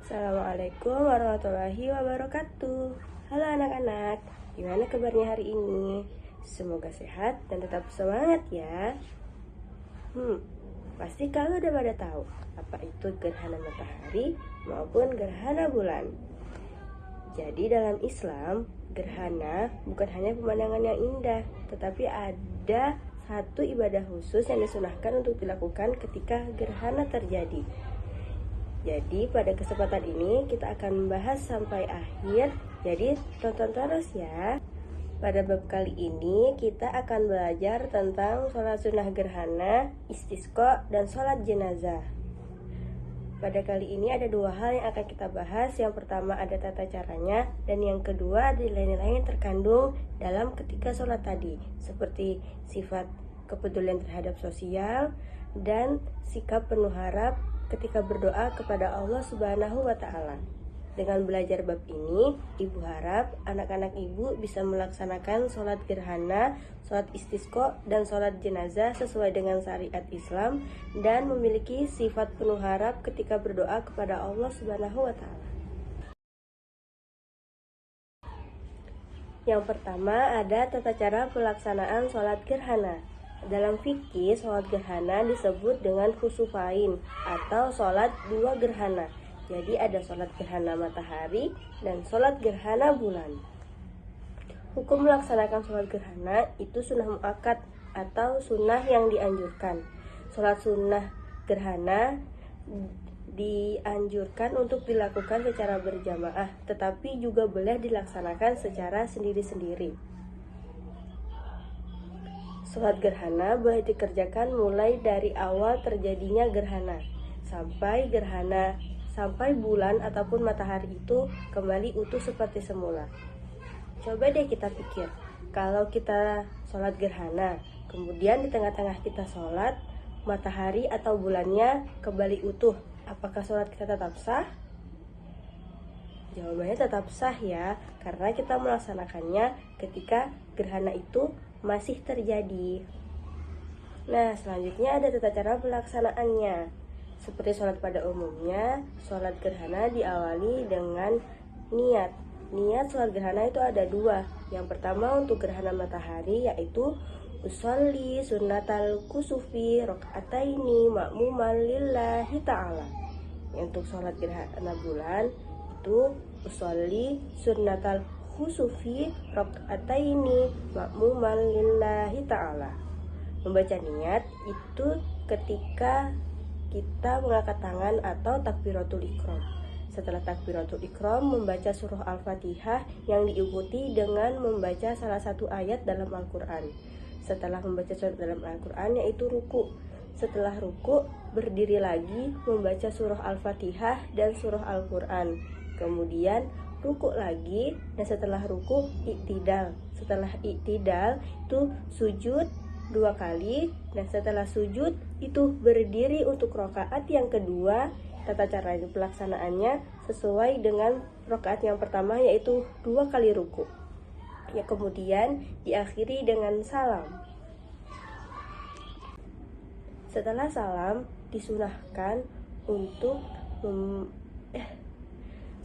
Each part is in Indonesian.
Assalamualaikum warahmatullahi wabarakatuh. Halo anak-anak, gimana kabarnya hari ini? Semoga sehat dan tetap semangat ya. Pasti kalian udah pada tahu apa itu gerhana matahari maupun gerhana bulan. Jadi dalam Islam, gerhana bukan hanya pemandangan yang indah, tetapi ada satu ibadah khusus yang disunahkan untuk dilakukan ketika gerhana terjadi. Jadi pada kesempatan ini kita akan membahas sampai akhir. Jadi tonton terus ya. Pada bab kali ini kita akan belajar tentang sholat sunnah gerhana, istisqa, dan sholat jenazah. Pada kali ini ada dua hal yang akan kita bahas. Yang pertama ada tata caranya, dan yang kedua ada nilai-nilai yang terkandung dalam ketika sholat tadi, seperti sifat kepedulian terhadap sosial dan sikap penuh harap ketika berdoa kepada Allah Subhanahu wa Ta'ala. Dengan belajar bab ini, ibu harap anak-anak ibu bisa melaksanakan sholat gerhana, sholat istisqa, dan sholat jenazah sesuai dengan syariat Islam dan memiliki sifat penuh harap ketika berdoa kepada Allah Subhanahu wa Ta'ala. Yang pertama ada tata cara pelaksanaan sholat gerhana. Dalam fikih, sholat gerhana disebut dengan khusufain atau sholat dua gerhana. Jadi ada sholat gerhana matahari dan sholat gerhana bulan. Hukum melaksanakan sholat gerhana itu sunnah muakkad atau sunnah yang dianjurkan. Sholat sunnah gerhana dianjurkan untuk dilakukan secara berjamaah, tetapi juga boleh dilaksanakan secara sendiri-sendiri. Sholat gerhana boleh dikerjakan mulai dari awal terjadinya gerhana sampai bulan ataupun matahari itu kembali utuh seperti semula. Coba deh kita pikir, kalau kita sholat gerhana, kemudian di tengah-tengah kita sholat, matahari atau bulannya kembali utuh, apakah sholat kita tetap sah? Jawabannya tetap sah ya, karena kita melaksanakannya ketika gerhana itu masih terjadi. Nah, selanjutnya ada tata cara pelaksanaannya. Seperti sholat pada umumnya, sholat gerhana diawali dengan niat. Niat sholat gerhana itu ada dua. Yang pertama untuk gerhana matahari, yaitu usolli sunnatal kusufi rok'ataini ma'muman lillahi ta'ala. Untuk sholat gerhana bulan itu usolli sunnatal khusufi rok'ataini ma'muman lillahi ta'ala. Membaca niat itu ketika kita mengangkat tangan atau takbiratul ikram. Setelah takbiratul ikram, membaca surah Al-Fatihah yang diikuti dengan membaca salah satu ayat dalam Al-Quran. Setelah membaca surat dalam Al-Quran, yaitu ruku. Setelah ruku, berdiri lagi membaca surah Al-Fatihah dan surah Al-Quran. Kemudian ruku lagi, dan setelah ruku iktidal. Setelah iktidal itu sujud 2 kali, dan setelah sujud itu berdiri untuk rakaat yang kedua. Tata cara pelaksanaannya sesuai dengan rakaat yang pertama, yaitu 2 kali ruku. Ya, kemudian diakhiri dengan salam. Setelah salam disunahkan untuk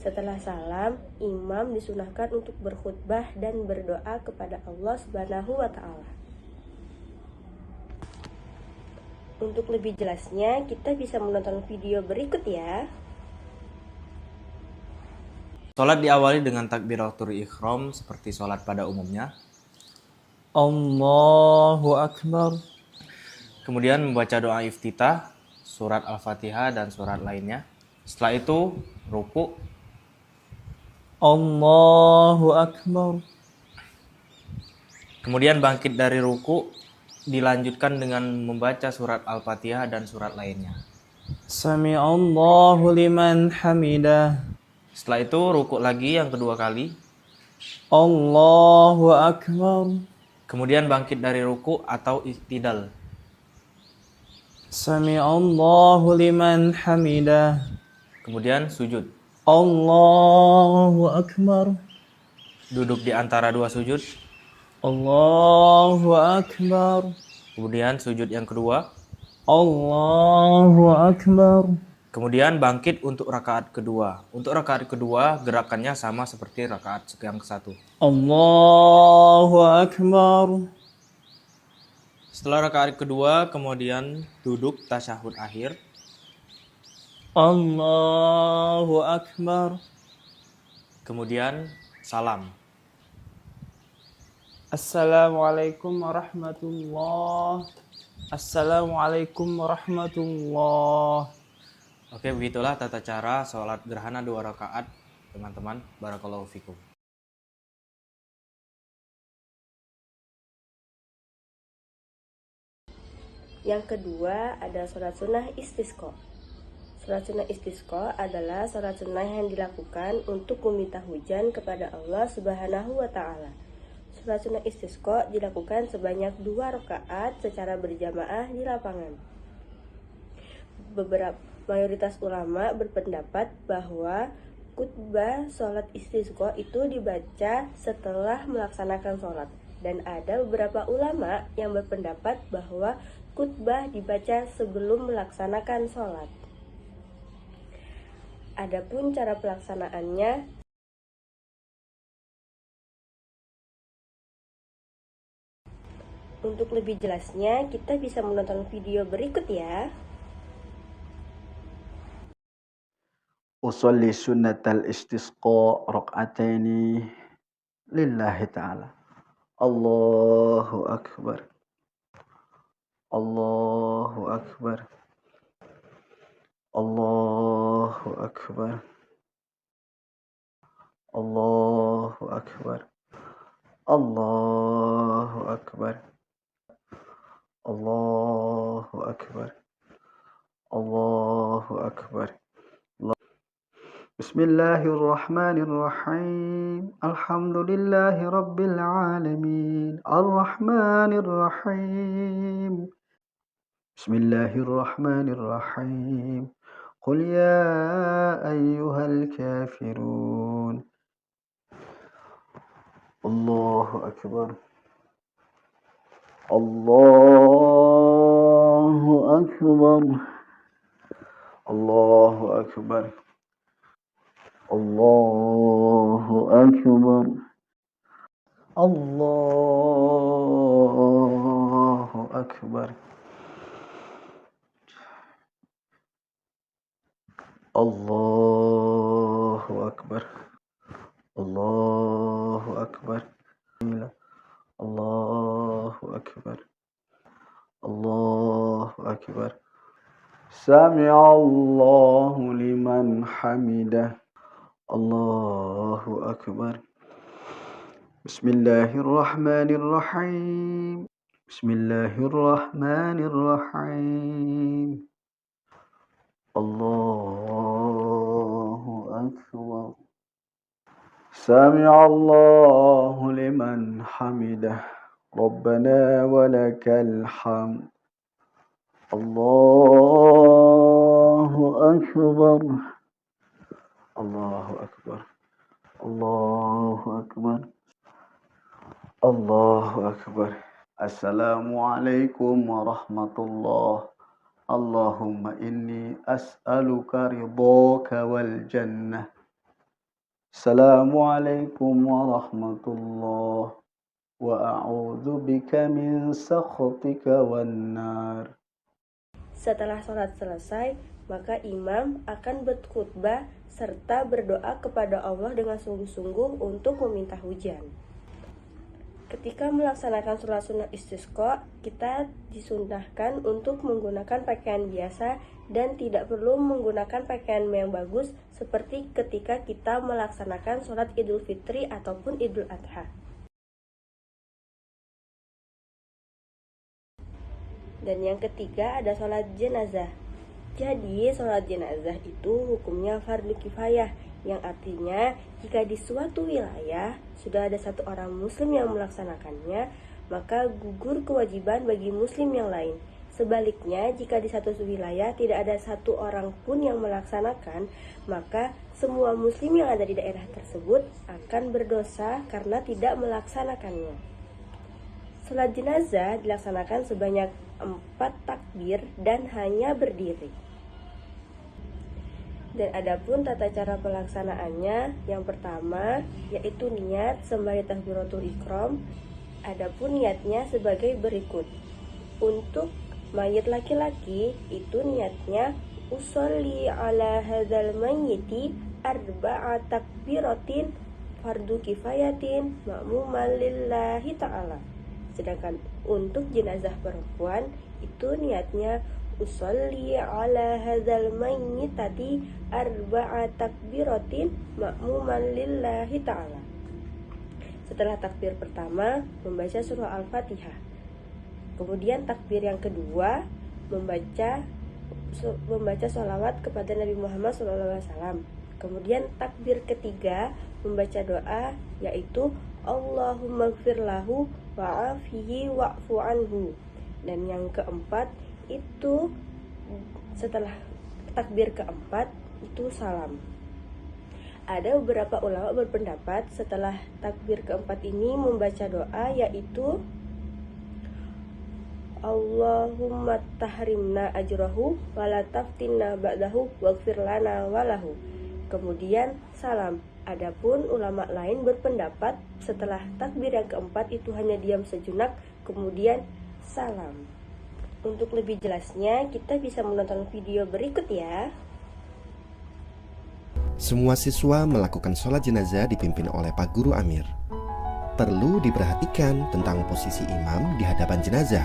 Setelah salam, imam disunahkan untuk berkhutbah dan berdoa kepada Allah Subhanahu wa Ta'ala. Untuk lebih jelasnya, kita bisa menonton video berikut ya. Sholat diawali dengan takbiratul ihram seperti sholat pada umumnya. Allahu Akbar. Kemudian membaca doa iftitah, surat Al-Fatihah dan surat lainnya. Setelah itu ruku. Allahu Akbar. Kemudian bangkit dari ruku, dilanjutkan dengan membaca surat Al-Fatihah dan surat lainnya. Sami'allahu liman hamidah. Setelah itu ruku lagi yang kedua kali. Allahu Akbar. Kemudian bangkit dari ruku atau iktidal. Sami'allahu liman hamidah. Kemudian sujud. Allahu Akbar. Duduk di antara dua sujud. Allahu Akbar. Kemudian sujud yang kedua. Allahu Akbar. Kemudian bangkit untuk rakaat kedua. Untuk rakaat kedua gerakannya sama seperti rakaat yang ke-1. Allahu Akbar. Setelah rakaat kedua kemudian duduk tasyahud akhir. Allahu Akbar. Kemudian salam. Assalamualaikum warahmatullah. Assalamualaikum warahmatullah. Oke, begitulah tata cara sholat gerhana 2 rakaat, teman-teman. Barakallahu fikum. Yang kedua ada sholat sunnah istisqa. Sholat sunnah istisqa adalah sholat sunnah yang dilakukan untuk meminta hujan kepada Allah Subhanahu wa Ta'ala. Sholat sunnah istisqa dilakukan sebanyak 2 rakaat secara berjamaah di lapangan. Mayoritas ulama berpendapat bahwa khutbah sholat istisqa itu dibaca setelah melaksanakan sholat, dan ada beberapa ulama yang berpendapat bahwa khutbah dibaca sebelum melaksanakan sholat. Adapun cara pelaksanaannya, untuk lebih jelasnya kita bisa menonton video berikut ya. أصلي سنة الاستسقاء ركعتين لله تعالى. الله أكبر الله أكبر الله أكبر الله أكبر الله أكبر الله أكبر الله أكبر. بسم الله الرحمن الرحيم. الحمد لله رب العالمين الرحمن الرحيم. بسم الله الرحمن الرحيم. قل يا أيها الكافرون. الله أكبر الله أكبر الله أكبر الله أكبر الله أكبر الله أكبر الله أكبر الله أكبر الله أكبر. سمع الله لمن حمده. الله أكبر. بسم الله الرحمن الرحيم. بسم الله الرحمن الرحيم. الله أكبر. سمع الله لمن حمده. ربنا ولك الحمد. الله أكبر. الله أكبر. الله أكبر. الله أكبر. السلام عليكم ورحمة الله. اللهم إني أسألك رضاك والجنة. السلام عليكم ورحمة الله وأعوذ بك من سخطك والنار. Setelah sholat selesai, maka imam akan berkhutbah serta berdoa kepada Allah dengan sungguh-sungguh untuk meminta hujan. Ketika melaksanakan sholat sunnah istisqa, kita disunnahkan untuk menggunakan pakaian biasa dan tidak perlu menggunakan pakaian yang bagus seperti ketika kita melaksanakan sholat Idul Fitri ataupun Idul Adha. Dan yang ketiga ada sholat jenazah. Jadi sholat jenazah itu hukumnya fardu kifayah, yang artinya jika di suatu wilayah sudah ada 1 orang muslim yang melaksanakannya, maka gugur kewajiban bagi muslim yang lain. Sebaliknya, jika di satu wilayah tidak ada 1 orang pun yang melaksanakan, maka semua muslim yang ada di daerah tersebut akan berdosa karena tidak melaksanakannya. Sholat jenazah dilaksanakan sebanyak 4 takbir dan hanya berdiri. Dan adapun tata cara pelaksanaannya, yang pertama yaitu niat sembari takbiratul ihram. Adapun niatnya sebagai berikut. Untuk mayit laki-laki itu niatnya usolli ala hadzal mayyiti arba'a takbiratin fardu kifayatin ma'muman lillahi ta'ala. Sedangkan untuk jenazah perempuan itu niatnya usolli ala hadzal mayyitati arba'a takbiratin ma'muman lillahi ta'ala. Setelah takbir pertama membaca surah Al-Fatihah. Kemudian takbir yang kedua membaca sholawat kepada Nabi Muhammad SAW. Kemudian takbir ketiga membaca doa yaitu Allahumma gfir lahu wa'afihi wa'fu anhu. Dan yang keempat itu setelah takbir keempat itu salam. Ada beberapa ulama berpendapat setelah takbir keempat ini membaca doa yaitu Allahumma tahrimna ajrahu wala taftinna ba'dahu waghfir lana walahu. Kemudian salam. Adapun ulama lain berpendapat setelah takbir yang keempat itu hanya diam sejenak kemudian salam. Untuk lebih jelasnya kita bisa menonton video berikut ya. Semua siswa melakukan sholat jenazah dipimpin oleh Pak Guru Amir. Perlu diperhatikan tentang posisi imam di hadapan jenazah.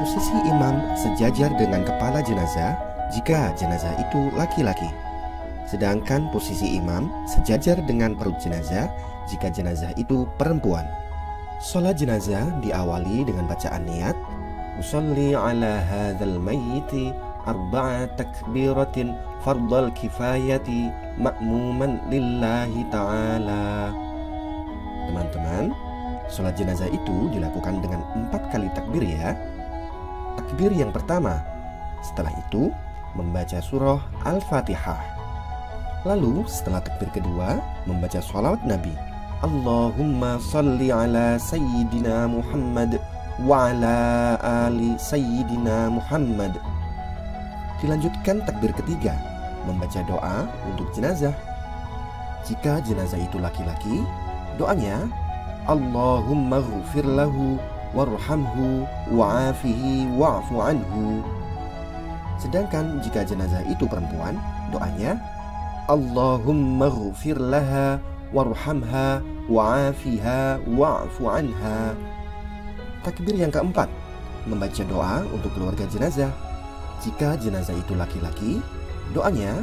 Posisi imam sejajar dengan kepala jenazah jika jenazah itu laki-laki. Sedangkan posisi imam sejajar dengan perut jenazah jika jenazah itu perempuan. Sholat jenazah diawali dengan bacaan niat usolli ala hadzal mayyiti arba'a takbiratin fardal kifayati ma'muman lillahi ta'ala. Teman-teman, sholat jenazah itu dilakukan dengan 4 kali takbir ya. Takbir yang pertama, setelah itu membaca surah Al-Fatihah. Lalu setelah takbir kedua membaca sholawat Nabi Allahumma salli ala Sayyidina Muhammad wa ala ali Sayyidina Muhammad. Dilanjutkan takbir ketiga membaca doa untuk jenazah. Jika jenazah itu laki-laki, doanya Allahumma ghfir lahu warhamhu wa'afihi wa'fu anhu. Sedangkan jika jenazah itu perempuan, doanya Allahumma ghfir laha warhamha wa'afiha wa'fu anha. Takbir yang keempat membaca doa untuk keluarga jenazah. Jika jenazah itu laki-laki, doanya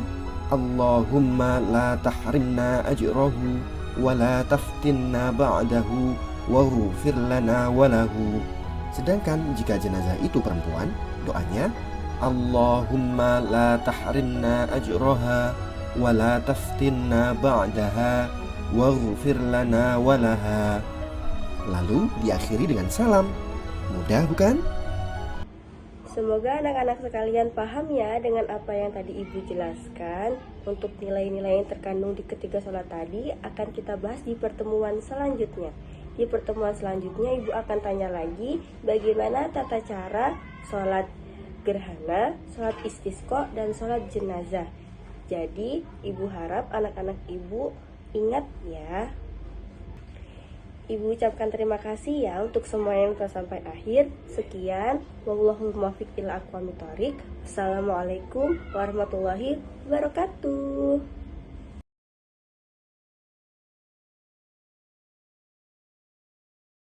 Allahumma la tahrimna ajrahu wa la taftinna ba'dahu waghfir lana walahu. Sedangkan jika jenazah itu perempuan, doanya Allahumma la tahrimna ajraha wa la taftinna ba'daha waghfir lana walaha. Lalu diakhiri dengan salam. Mudah bukan? Semoga anak-anak sekalian paham ya dengan apa yang tadi Ibu jelaskan. Untuk nilai-nilai yang terkandung di ketiga sholat tadi akan kita bahas di pertemuan selanjutnya. Di pertemuan selanjutnya Ibu akan tanya lagi bagaimana tata cara sholat gerhana, sholat istisqa, dan sholat jenazah. Jadi Ibu harap anak-anak Ibu ingat ya. Ibu ucapkan terima kasih ya untuk semua yang telah sampai akhir. Sekian, wallahul muwaffiq ila aqwamit thoriq. Assalamualaikum warahmatullahi wabarakatuh.